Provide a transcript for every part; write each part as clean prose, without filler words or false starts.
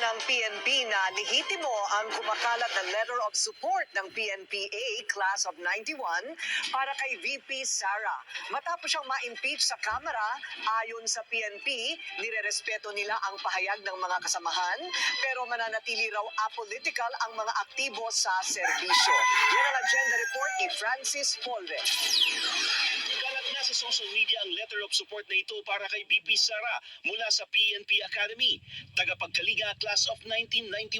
ng PNP na lehitimo ang kumakalat na letter of support ng PNPA Class of 91 para kay VP Sara. Matapos siyang ma-impeach sa Kamara, ayon sa PNP, nirerespeto nila ang pahayag ng mga kasamahan pero mananatili raw apolitical ang mga aktibo sa serbisyo. Yan ang agenda report ni Francis Polve. Kalat na sa social media ang letter of support na ito para kay VP Sara mula sa PNP Academy, tagapagkalinga Class of 1991.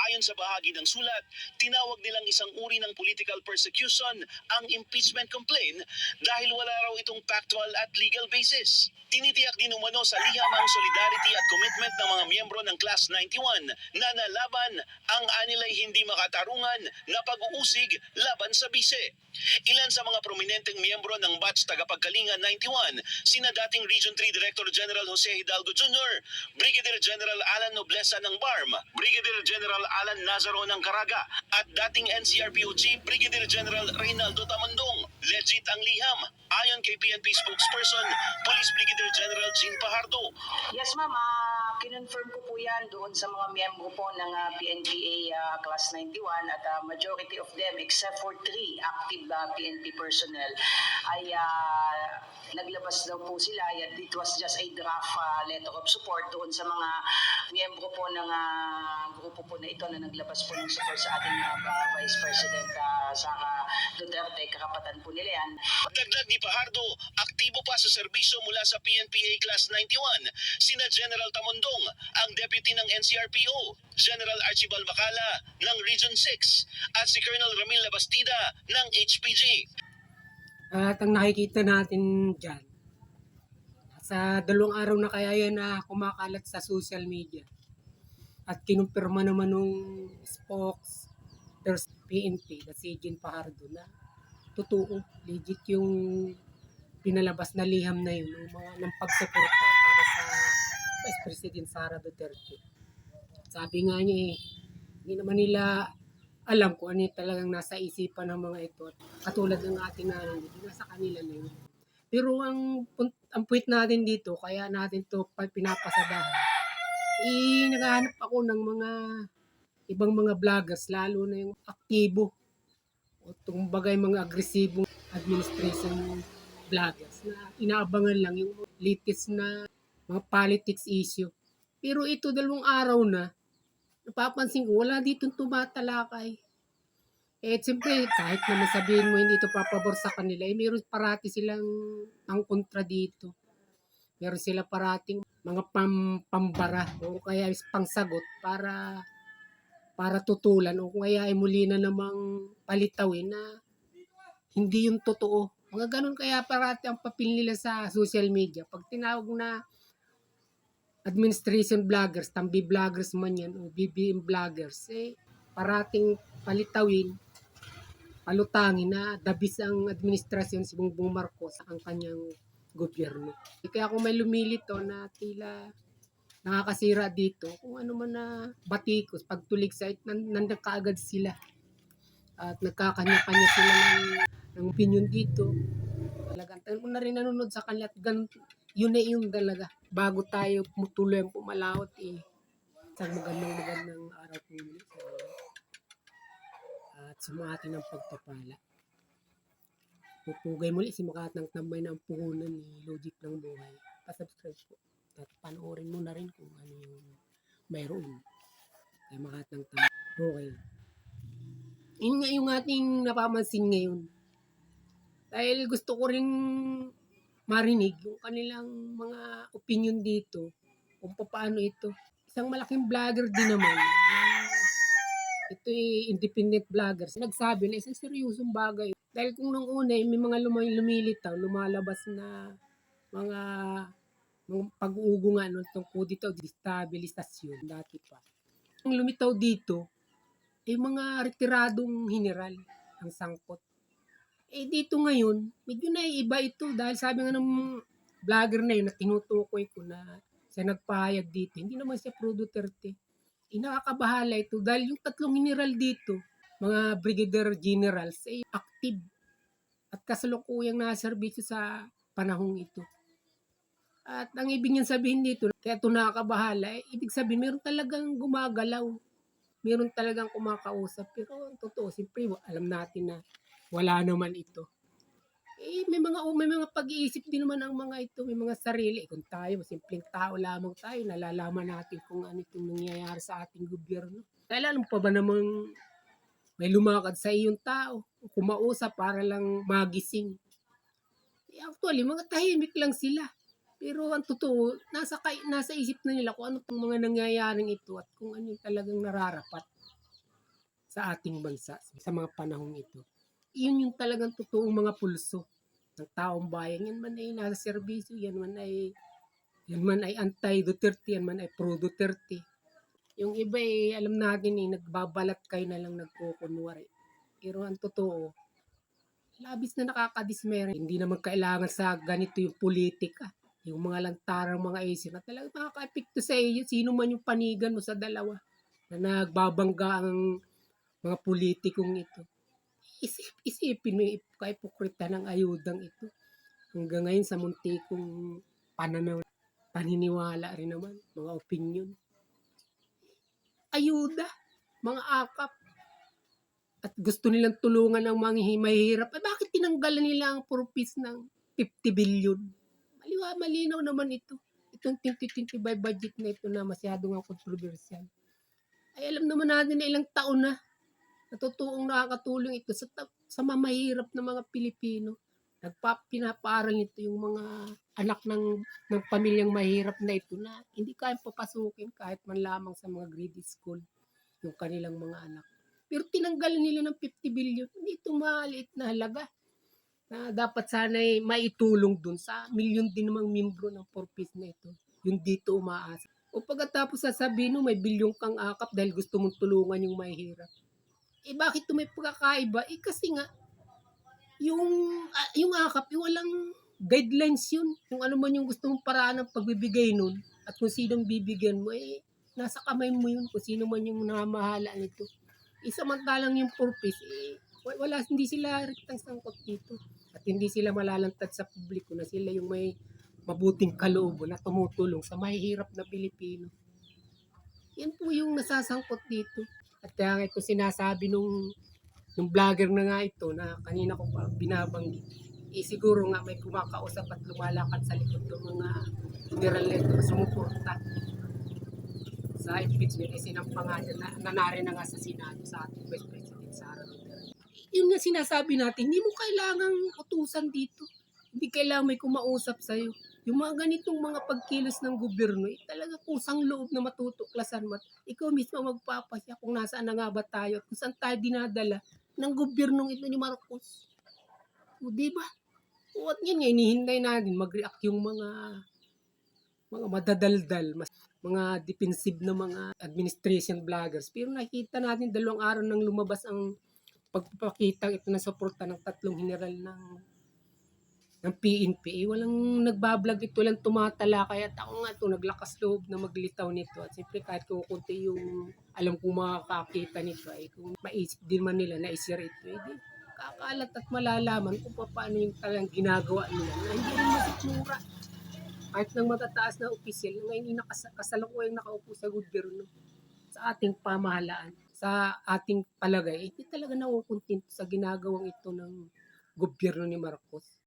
Ayon sa bahagi ng sulat, tinawag nilang isang uri ng political persecution ang impeachment complaint dahil wala raw itong factual at legal basis. Tinitiyak din umano sa liham ang solidarity at commitment ng mga miyembro ng Class 91 na nalaban ang anilay hindi makatarungan na pag-uusig laban sa bise. Ilan sa mga prominenteng miyembro ng batch tagapagkalinga 91, sina dating Region 3 Director General Jose Hidalgo Jr., Brigadier General Alan Noblesa ng BARM, Brigadier General Alan Nazaro ng Caraga, at dating NCRPO Chief Brigadier General Reynaldo Tamandong. Legit ang liham. Ayon kay PNP spokesperson, Police Brigadier General Jean Pajardo. Yes ma'am, kinonfirm ko po yan doon sa mga miyembro po ng PNPA Class 91 at majority of them except for 3 active PNP personnel ay naglabas daw po sila. It was just a draft letter of support doon sa mga miyembro po ng grupo po na ito na naglabas po ng support sa ating Vice President Sara Duterte. Karapatan po nila yan. Dagdag ni Pajardo, aktibo pa sa serbisyo mula sa PNPA Class 91, sina General Tamondong, ang deputy ng NCRPO, General Archibald Bacala ng Region 6, at si Colonel Ramil Labastida ng HPG. At ang nakikita natin dyan, sa 2 araw na kaya yan na kumakalat sa social media. At kinumpirma naman nung spokesperson PNP, na si Jean Pajardo, na totoo, legit yung pinalabas na liham na yun, ng pagsuporta para sa Vice President Sara Duterte. Sabi nga niya hindi naman nila alam kung ano talagang nasa isipan ng mga ito. Katulad ng ating hindi nasa kanila na yun. Pero ang point natin dito, kaya natin to pinapasadahan, naghahanap ako ng mga ibang mga vloggers, lalo na yung aktibo o tumbagay mga agresibong administration vloggers na inaabangan lang yung latest na mga politics issue. Pero ito 2 araw na, napapansin ko, wala ditong tumatalakay. Siyempre, kahit naman sabihin mo hindi ito papabor sa kanila, meron parati silang ang kontra dito. Meron sila parating mga pambara o kaya pangsagot para tutulan o kaya ay muli na namang palitawin na hindi yung totoo. Mga ganun kaya parati ang papel nila sa social media. Pag tinawag na administration vloggers, tambi vloggers man yan o BBM vloggers, parating palitawin, palutangin na dabis ang administrasyon si Bongbong Marcos ang kanyang gobyerno. Kaya kung may lumilito na tila nakakasira dito, kung ano man na batikos, pagtulig sa nandiyan kaagad sila. At nagkakanya-kanya sila ng opinion dito. Talagang kung na rin nanonood sa kanila, yun na yung talaga. Bago tayo tuloy ang pumalawot isang magandang araw po muli sa at sumati ng pagpapala. Pupugay muli si Makat ng tambay ng puhunan ni Logic ng Buhay. Pa-subscribe po. At panoorin mo na rin kung ano yung mayroon. Kaya Makat ng tambay. Okay. Yun nga yung ating napapansin ngayon. Dahil gusto ko rin marinig yung kanilang mga opinion dito kung paano ito. Isang malaking vlogger din naman. Ito independent vloggers. Nagsabi na isang seryosong bagay. Dahil kung nung una may mga lumilitaw, lumalabas na mga pag-uugungan tungkol dito, destabilisasyon dati pa. Ang lumitaw dito ay mga retiradong general ang sangkot. Dito ngayon, medyo naiiba ito dahil sabi nga ng vlogger na yun na tinutukoy ko na siya nagpahayag dito, hindi naman siya pro Duterte. Nakakabahala ito dahil yung 3 general dito, mga brigadier generals, ay active at kasalukuyang naserbisyo sa panahong ito. At ang ibig niyang sabihin dito, kaya ito nakakabahala, ibig sabihin meron talagang gumagalaw. Meron talagang kumakausap. Pero ang totoo, siyempre alam natin na wala naman ito. May mga pag-iisip din naman ang mga ito, may mga sarili. Kung tayo, simpleng tao lamang tayo, nalalaman natin kung ano itong nangyayari sa ating gobyerno. Kailan pa ba namang may lumakad sa iyong tao, kumausap para lang magising? Actually, mga tahimik lang sila. Pero ang totoo, nasa isip na nila kung ano itong mga nangyayaring ito at kung ano yung talagang nararapat sa ating bansa sa mga panahong ito. Yun yung talagang totoong mga pulso ng taong bayan. Yan man ay nasa serbisyo, yan man ay anti-Duterte, yan man ay pro-Duterte. Yung iba alam natin nagbabalat kayo na lang nagkukunwari. Pero ang totoo, labis na nakakadismere. Hindi naman kailangan sa ganito yung politika. Yung mga lantarang mga isip na talagang makaka-epekto sa iyo. Sino man yung panigan mo sa dalawa na nagbabangga ang mga politikong ito. Isipin mo yung kaipokrita ng ayudang ito. Hanggang ngayon sa muntikong pananaw, paniniwala rin naman, mga opinion. Ayuda, mga akap. At gusto nilang tulungan ang mga mahihirap. Bakit tinanggalan nila ang purpose ng 50 billion? Malinaw naman ito. Itong 2025 budget na ito na masyadong kontrobersyal. Ay alam naman natin na ilang taon na totoong nakakatulong ito sa mamahirap na mga Pilipino. Pinapaaral nito yung mga anak ng pamilyang mahirap na ito na hindi kayang papasukin kahit man lamang sa mga grade school yung kanilang mga anak. Pero tinanggalan nila ng 50 billion. Hindi ito maliit na halaga na dapat sana maitulong dun sa milyon din namang membro ng purpose na ito. Yung dito umaasa. O pagkatapos sasabihin mo may bilyong kang akap dahil gusto mong tulungan yung mahihirap. Bakit ito may pagkakaiba? Kasi nga, yung akap, yung walang guidelines yun. Yung ano man yung gusto mong paraan ng pagbibigay nun at kung sinong bibigyan mo, nasa kamay mo yun kung sino man yung namahala nito. Samantalang yung purpose, hindi sila riktang sangkot dito. At hindi sila malalantad sa publiko na sila yung may mabuting kalooban na tumutulong sa mahihirap na Pilipino. Yan po yung nasasangkot dito. At kaya ito sinasabi nung vlogger na nga ito na kanina ko pa binabanggit. Siguro nga may kumakausap at lumalakad sa likod ng mga general na sumuporta sa impeachment sinampangalan na narin na nga sa Senado sa ating Vice President Sara Duterte. Yun nga sinasabi natin, hindi mo kailangang utusan dito. Hindi kailangan may kumausap sa'yo. Yung mga ganitong mga pagkilos ng gobyerno, talaga kusang loob na matutuklasan mo. Ikaw mismo magpapasya kung nasaan na nga ba tayo at kung saan tayo dinadala ng gobyernong ito ni Marcos. O diba? O at yun nga, inihintay natin mag-react yung mga madadaldal, mga defensive na mga administration vloggers. Pero nakita natin 2 araw nang lumabas ang pagpapakita ito na suporta ng 3 general ng PNP. Walang nagbablog ito, walang tumatalakay at ako nga ito naglakas loob na maglitaw nito. At siyempre kahit kukunti yung alam kong makakakita nito kung maisip din man nila na i-share ito, kakalat at malalaman kung paano yung talagang ginagawa nila na hindi rin masitsura. Kahit ng matataas na opisyal, ngayon kasalukuyang nakaupo sa gobyerno, sa ating pamahalaan, sa ating palagay, hindi talaga nakukontento sa ginagawang ito ng gobyerno ni Marcos.